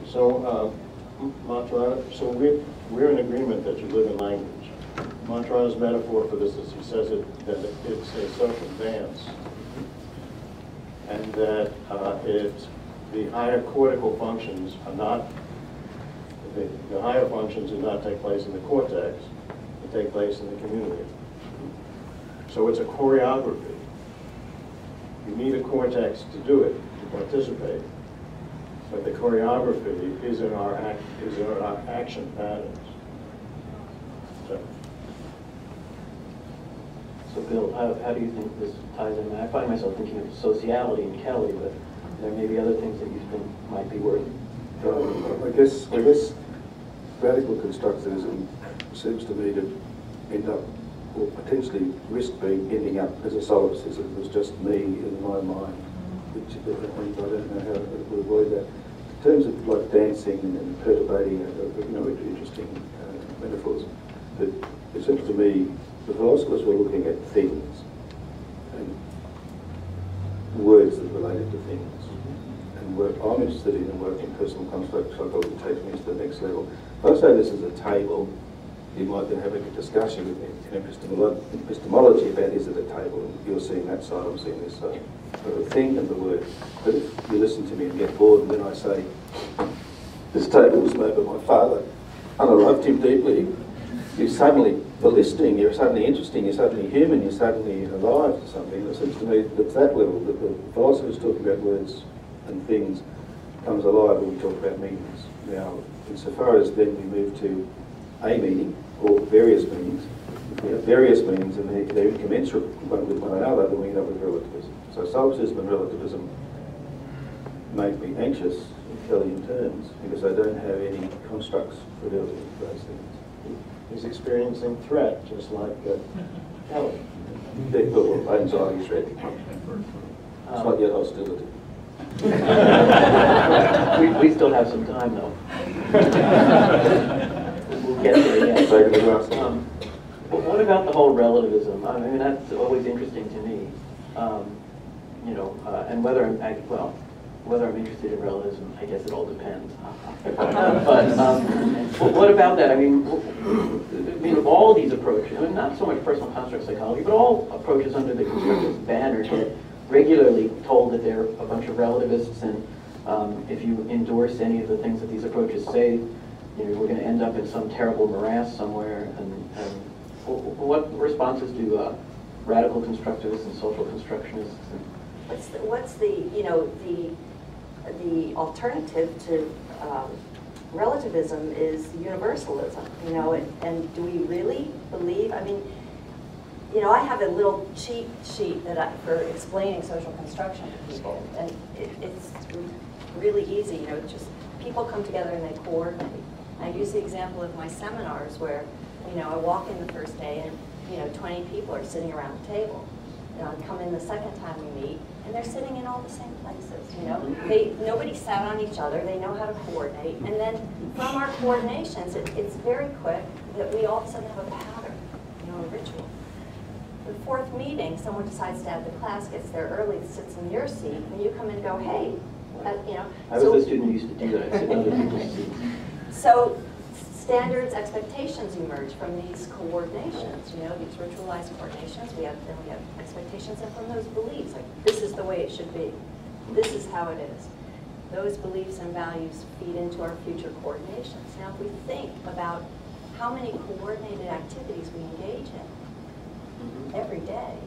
So, Montrano, so we're in agreement that you live in language. Montrano's metaphor for this is he says that it's a social dance, and that the higher cortical functions are not, the higher functions do not take place in the cortex, they take place in the community. So it's a choreography. You need a cortex to do it, to participate. But the choreography is in our action patterns. So Bill, how do you think this ties in? I find myself thinking of sociality in Kelly, but there may be other things that you think might be worth drawing. I guess radical constructivism seems to me to end up, or potentially risk ending up as a solipsism. It was just me in my mind, which I don't know how to avoid that. In terms of like dancing and perturbating, interesting metaphors. But it seems to me the philosophers were looking at things and words that related to things. And what I'm interested in and work in personal construct psychology takes me to the next level. If I say this is a table, you might then have a discussion in epistemology about is it a table, and you're seeing that side, I'm seeing this side. But the thing and the word. But if you listen to me and get bored, and then I say, this table was made by my father, and I loved him deeply, you're suddenly listening, you're suddenly interesting, you're suddenly human, you're suddenly alive to something. It seems to me that that level, that the philosophers talking about words and things comes alive when we talk about meanings. Now, insofar as then we move to a meaning, or various meanings, if we have various meanings and they're incommensurate one with one another, then we end up with relativism. So solipsism and relativism make me anxious in Kelleyan terms, because I don't have any constructs for dealing with those things. He's experiencing threat, just like Kelly. Well, anxiety, threat. It's not yet hostility. we still have some time, though. We'll get there yet. But what about the whole relativism? I mean, that's always interesting to me. And whether I'm interested in relativism, I guess it all depends. But what about that? I mean, all these approaches, I mean, not so much personal construct psychology, but all approaches under the constructivist banner get regularly told that they're a bunch of relativists, and if you endorse any of the things that these approaches say, we're going to end up in some terrible morass somewhere. And what responses do radical constructivists and social constructionists? What's the alternative to relativism is universalism, and do we really believe, I mean, I have a little cheat sheet for explaining social construction to people, and it's really easy, just people come together and they coordinate. I use the example of my seminars where, I walk in the first day and, 20 people are sitting around the table. I come in the second time we meet, and they're sitting in all the same places, Nobody sat on each other, they know how to coordinate, and then from our coordinations, it's very quick that we all of a sudden have a pattern, a ritual. The fourth meeting, someone decides to add the class, gets there early, sits in your seat, and you come and go, hey, I was a student who used to do that, sit in other people's seats. So standards, expectations emerge from these coordinations, these ritualized coordinations. We have expectations, and from those beliefs, like this is the way it should be. This is how it is. Those beliefs and values feed into our future coordinations. Now, if we think about how many coordinated activities we engage in every day,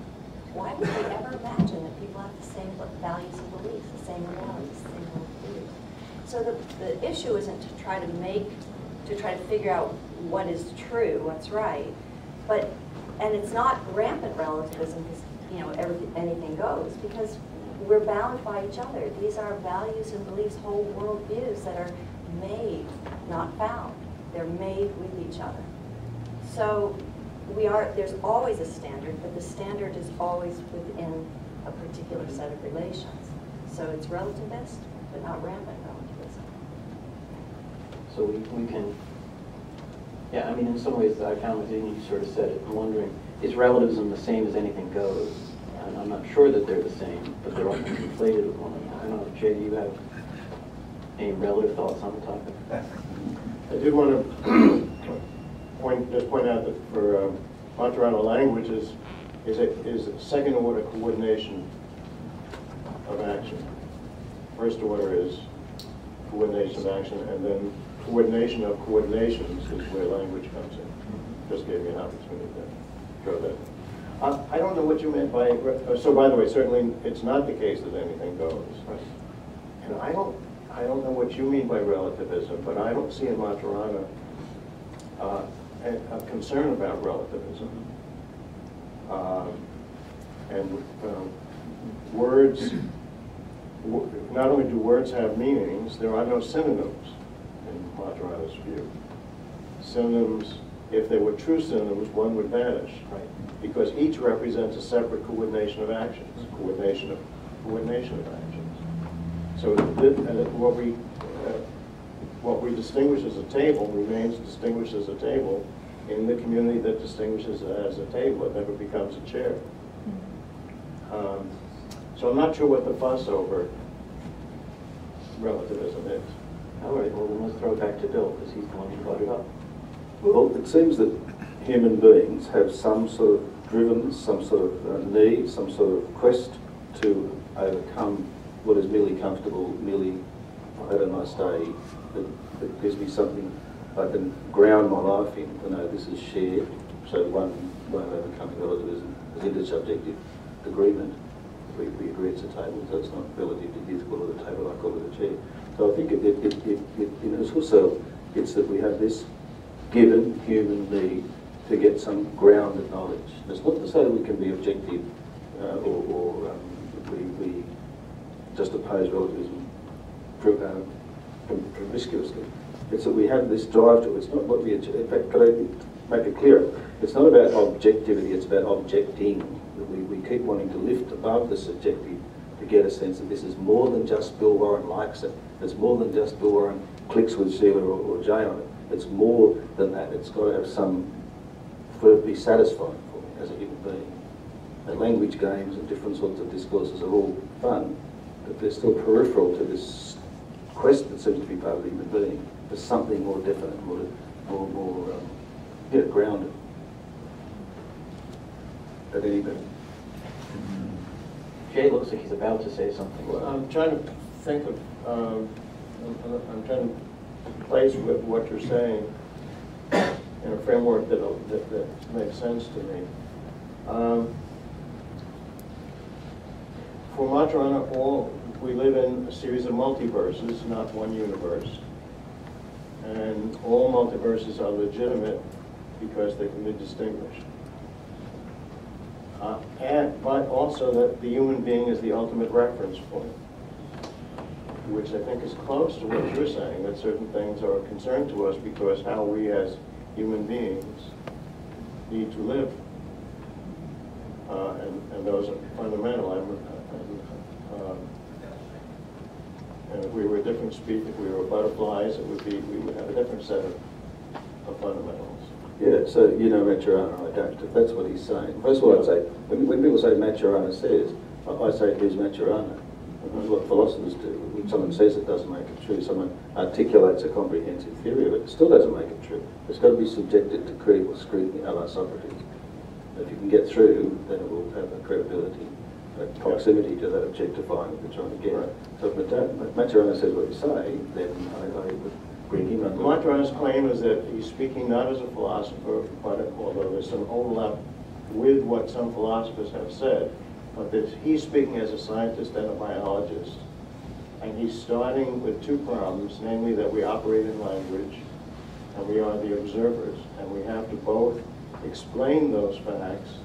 why would we ever imagine that people have the same values and beliefs, the same realities, the same beliefs? So the issue isn't to try to figure out what is true, what's right, and it's not rampant relativism because anything goes, because we're bound by each other. These are values and beliefs, whole world views that are made, not found. They're made with each other. So there's always a standard, but the standard is always within a particular set of relations. So it's relativist, but not rampant relativism. So we can, I mean, in some ways I found that you sort of said it, I'm wondering, is relativism the same as anything goes? And I'm not sure that they're the same, but they're often conflated with one another. I don't know, Jay, do you have Any relative thoughts on the topic? I did want to point out that for Monterano languages is a second order coordination of action. First order is coordination of action, and then coordination of coordinations is where language comes in. Just gave me an opportunity to throw that. I don't know what you meant by, so by the way, certainly it's not the case that anything goes. And I don't know what you mean by relativism, but I don't see in Monterano a concern about relativism. Words, not only do words have meanings, there are no synonyms in Monterano's view. Synonyms, if they were true synonyms, one would vanish, right? Because each represents a separate coordination of actions, coordination of actions. So what we distinguish as a table remains distinguished as a table in the community that distinguishes it as a table. It never becomes a chair. So I'm not sure what the fuss over relativism is. All right, well, then let's throw it back to Bill, because he's the one who brought it up. Well, it seems that human beings have some sort of driven, some sort of need, some sort of quest to overcome what is merely comfortable, merely, I had a nice day, that gives me something I can ground my life in, to know this is shared. So one way of overcoming relativism is intersubjective agreement. We agree it's a table, so it's not relative to his call it a table, I call it a chair. So I think it's also, it's that we have this given human need to get some grounded knowledge. It's not to say that we can be objective or we just oppose relativism promiscuously. It's that we have this drive to it. It's not what we achieve. In fact, could I make it clearer? It's not about objectivity, it's about objecting. We keep wanting to lift above the subjective to get a sense that this is more than just Bill Warren likes it. It's more than just Bill Warren clicks with Sheila or Jay on it. It's more than that. It's got to have some, be satisfying for me as a human being. And language games and different sorts of discourses are all fun, but they're still peripheral to this quest that seems to be part of the human being. There's something more definite, more grounded. At any minute. Jay looks like he's about to say something. Well, I'm trying to think of, I'm trying to place what you're saying in a framework that makes sense to me. For Monterano, we live in a series of multiverses, not one universe. And all multiverses are legitimate because they can be distinguished. But also that the human being is the ultimate reference point, which I think is close to what you're saying, that certain things are a concern to us because how we as human beings need to live. And those are fundamental. And if we were a different species, if we were butterflies, we would have a different set of fundamentals. Yeah, so you know Maturana, I don't. If that's what he's saying. First of all, I'd say, when people say Maturana says, I say, who's Maturana? That's what philosophers do. When someone says it doesn't make it true, someone articulates a comprehensive theory of it, it still doesn't make it true. It's got to be subjected to critical scrutiny, a la Socrates. If you can get through, then it will have a credibility, a proximity to that objectifying that we're trying to get. Right. So if Maturana says what you say, then I would bring him under. Monterano's claim is that he's speaking not as a philosopher, but although there's some overlap with what some philosophers have said, but that he's speaking as a scientist and a biologist. And he's starting with two problems, namely that we operate in language and we are the observers. And we have to both explain those facts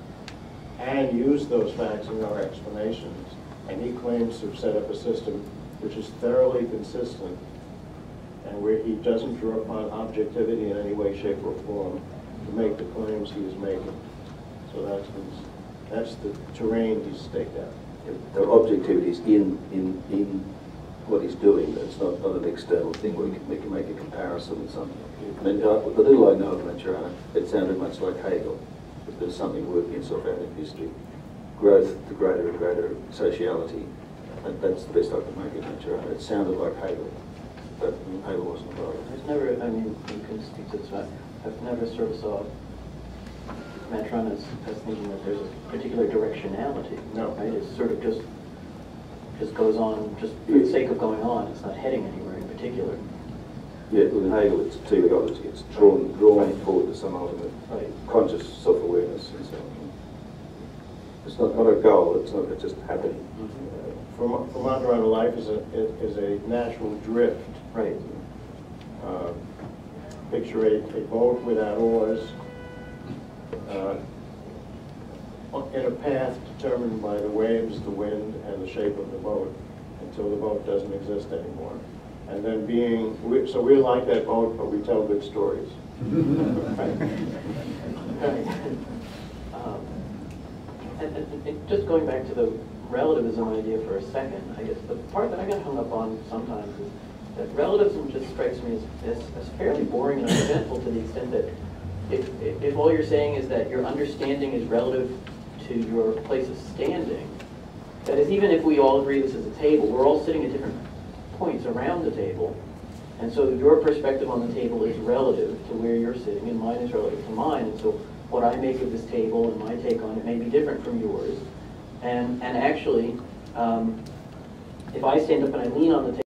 and use those facts in our explanations. And he claims to have set up a system which is thoroughly consistent and where he doesn't draw upon objectivity in any way, shape, or form to make the claims he is making. So that's the terrain he's staked out. The objectivity is in what he's doing. It's not an external thing where we can make a comparison with something. And the little I know of Maturana, it sounded much like Hegel. There's something working itself out in history. Growth to greater and greater sociality. And that's the best I can make it, Maturana. It sounded like Hegel. never, I mean, you can speak to this, I've never sort of saw Matron as thinking that there's a particular directionality. No. Right? It's sort of just goes on just for the sake of going on. It's not heading anywhere in particular. Yeah, with Hegel, it's teleology. It's drawn forward to some ultimate conscious self-awareness and so on. It's not a goal. It's just happening. For Monterano, life is a natural drift. Right. Picture a boat without oars in a path determined by the waves, the wind, and the shape of the boat until the boat doesn't exist anymore. And then so we're like that boat, but we tell good stories. Right. Right. And just going back to the relativism idea for a second, I guess the part that I get hung up on sometimes is that relativism just strikes me as fairly boring and uneventful to the extent that if all you're saying is that your understanding is relative to your place of standing, that is, even if we all agree this is a table, we're all sitting at different points around the table, and so your perspective on the table is relative to where you're sitting, and mine is relative to mine, and so what I make of this table and my take on it may be different from yours, and actually, if I stand up and I lean on the table,